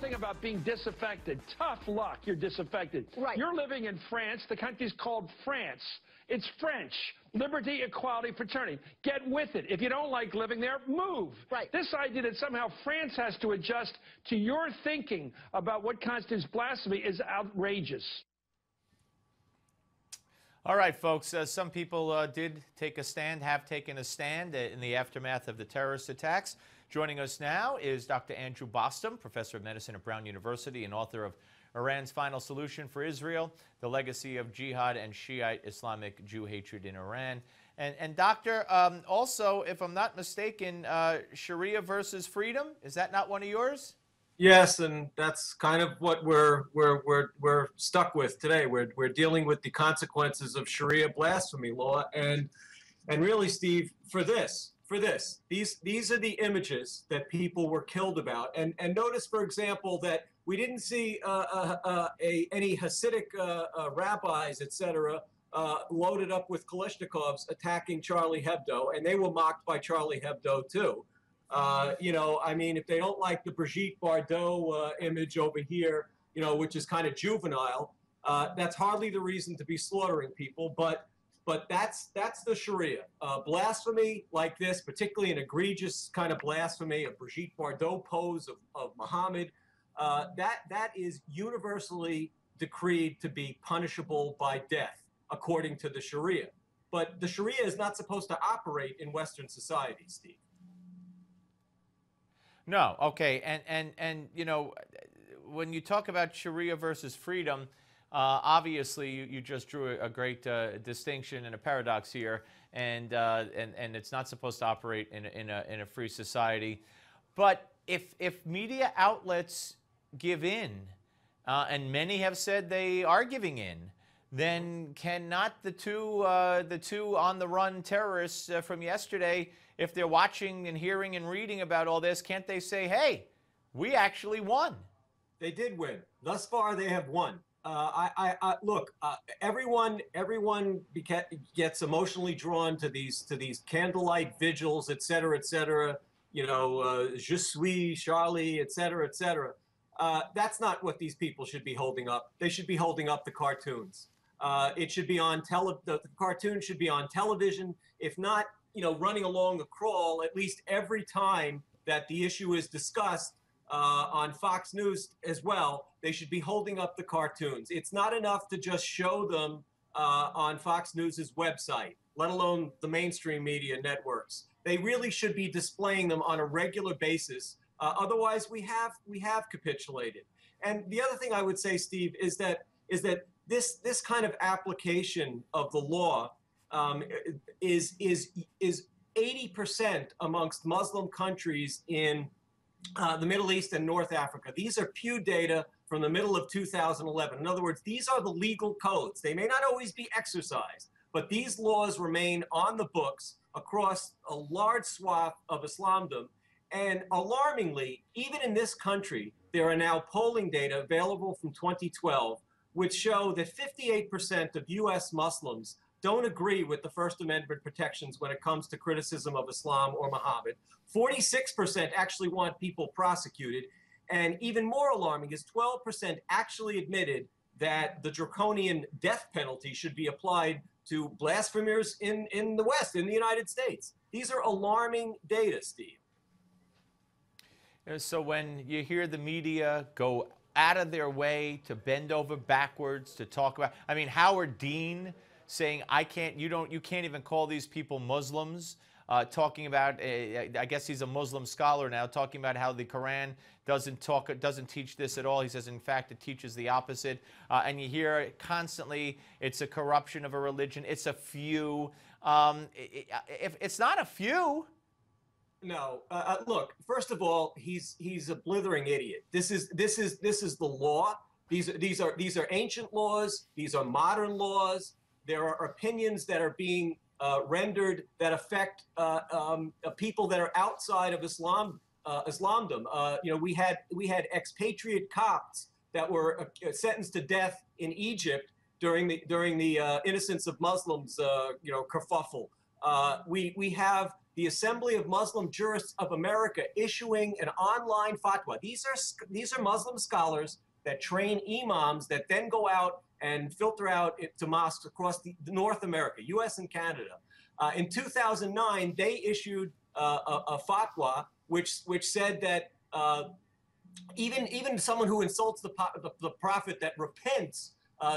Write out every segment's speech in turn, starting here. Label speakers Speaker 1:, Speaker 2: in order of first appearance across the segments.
Speaker 1: thing about being disaffected. Tough luck, you're disaffected.
Speaker 2: Right.
Speaker 1: You're living in France. The country's called France. It's French. Liberty, equality, fraternity. Get with it. If you don't like living there, move.
Speaker 2: Right.
Speaker 1: This idea that somehow France has to adjust to your thinking about what constitutes blasphemy is outrageous.
Speaker 3: All right, folks, some people did take a stand, have taken a stand in the aftermath of the terrorist attacks. Joining us now is Dr. Andrew Bostom, professor of medicine at Brown University and author of Iran's Final Solution for Israel, The Legacy of Jihad and Shi'ite Islamic Jew Hatred in Iran. And Doctor, also, if I'm not mistaken, Sharia versus freedom, is that not one of yours?
Speaker 4: Yes, and that's kind of what we're stuck with today. We're dealing with the consequences of Sharia blasphemy law, and really, Steve, these are the images that people were killed about. And notice, for example, that we didn't see any Hasidic rabbis, etc., loaded up with Kalashnikovs attacking Charlie Hebdo, and they were mocked by Charlie Hebdo too. You know, I mean, if they don't like the Brigitte Bardot image over here, you know, which is kind of juvenile, that's hardly the reason to be slaughtering people. But that's the Sharia. Blasphemy like this, particularly an egregious kind of blasphemy, a Brigitte Bardot pose of Muhammad, that is universally decreed to be punishable by death, according to the Sharia. But the Sharia is not supposed to operate in Western society, Steve.
Speaker 3: No, okay, and you know, when you talk about Sharia versus freedom, obviously you just drew a great distinction and a paradox here, and it's not supposed to operate in a free society. But if media outlets give in, and many have said they are giving in, then cannot the two on the run terrorists from yesterday, if they're watching and hearing and reading about all this, can't they say, hey, we actually won? They
Speaker 4: did win. Thus far, they have won. Look, everyone gets emotionally drawn to these candlelight vigils, et cetera, you know, je suis Charlie, et cetera, et cetera. That's not what these people should be holding up. They should be holding up the cartoons. It should be on the cartoon should be on television. If not, you know, running along the crawl, at least every time that the issue is discussed on Fox News as well, they should be holding up the cartoons. It's not enough to just show them on Fox News's website, let alone the mainstream media networks. They really should be displaying them on a regular basis. Otherwise, we have capitulated. And the other thing I would say, Steve, is that this kind of application of the law is 80% amongst Muslim countries in the Middle East and North Africa. These are Pew data from the middle of 2011. In other words, these are the legal codes. They may not always be exercised, but these laws remain on the books across a large swath of Islamdom. And alarmingly, even in this country, there are now polling data available from 2012, which show that 58% of U.S. Muslims don't agree with the First Amendment protections when it comes to criticism of Islam or Muhammad. 46% actually want people prosecuted. And even more alarming is 12% actually admitted that the draconian death penalty should be applied to blasphemers in the West, in the United States. These are alarming data, Steve.
Speaker 3: So when you hear the media go out of their way to bend over backwards to talk about, I mean, Howard Dean saying, you can't even call these people Muslims, talking about, I guess he's a Muslim scholar now, talking about how the Quran doesn't teach this at all. He says, in fact, it teaches the opposite. And you hear constantly, it's a corruption of a religion. It's a few. If it's not a few.
Speaker 4: No, look. First of all, he's a blithering idiot. This is the law. These are ancient laws. These are modern laws. There are opinions that are being rendered that affect people that are outside of Islamdom. You know, we had expatriate Copts that were sentenced to death in Egypt during the Innocence of Muslims, you know, kerfuffle. We have the Assembly of Muslim Jurists of America issuing an online fatwa. These are Muslim scholars that train imams that then go out and filter out to mosques across North America, U.S. and Canada. In 2009, they issued a fatwa which said that even someone who insults the prophet that repents,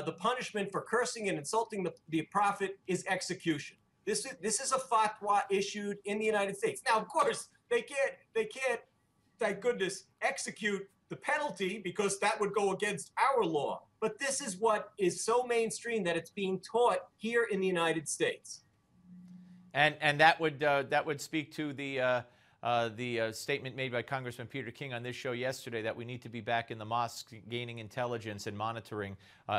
Speaker 4: the punishment for cursing and insulting the prophet is execution. This is a fatwa issued in the United States. Now, of course, they can't, thank goodness, execute the penalty because that would go against our law. But this is what is so mainstream that it's being taught here in the United States.
Speaker 3: And that would speak to the statement made by Congressman Peter King on this show yesterday that we need to be back in the mosques gaining intelligence and monitoring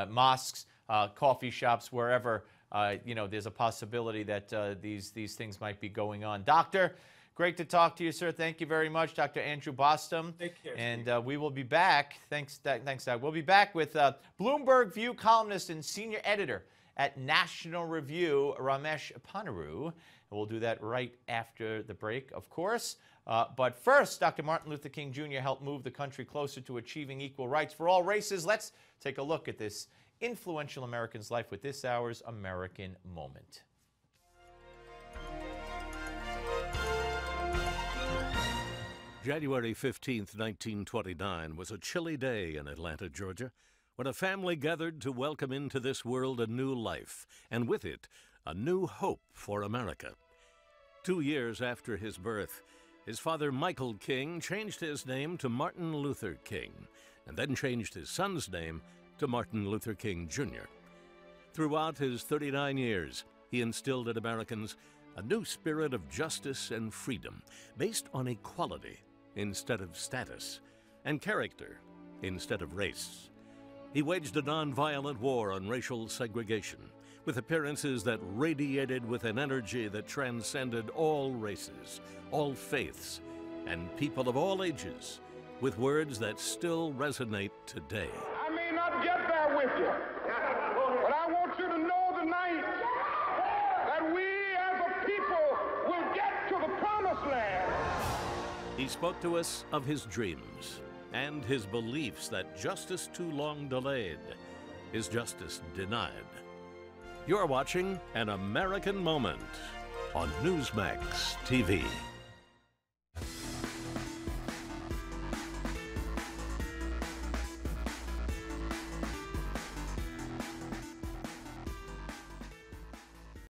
Speaker 3: mosques, coffee shops, wherever there's a possibility that these things might be going on. Doctor, great to talk to you, sir. Thank you very much, Dr. Andrew Bostom.
Speaker 4: Take care,
Speaker 3: and we will be back. Thanks, Doug. We'll be back with Bloomberg View columnist and senior editor at National Review, Ramesh Ponnuru. And we'll do that right after the break, of course. But first, Dr. Martin Luther King Jr. helped move the country closer to achieving equal rights for all races. Let's take a look at this influential American's life with this hour's American Moment.
Speaker 2: January 15th, 1929 was a chilly day in Atlanta, Georgia, when a family gathered to welcome into this world a new life, and with it, a new hope for America. 2 years after his birth, his father Michael King changed his name to Martin Luther King, and then changed his son's name to Martin Luther King Jr. Throughout his 39 years, he instilled in Americans a new spirit of justice and freedom, based on equality instead of status, and character instead of race. He waged a nonviolent war on racial segregation, with appearances that radiated with an energy that transcended all races, all faiths, and people of all ages, with words that still resonate today.
Speaker 5: I may not get there with you, but I want you to know tonight that we as a people will get to the promised land.
Speaker 2: He spoke to us of his dreams and his beliefs that justice too long delayed is justice denied. You're watching An American Moment on Newsmax TV.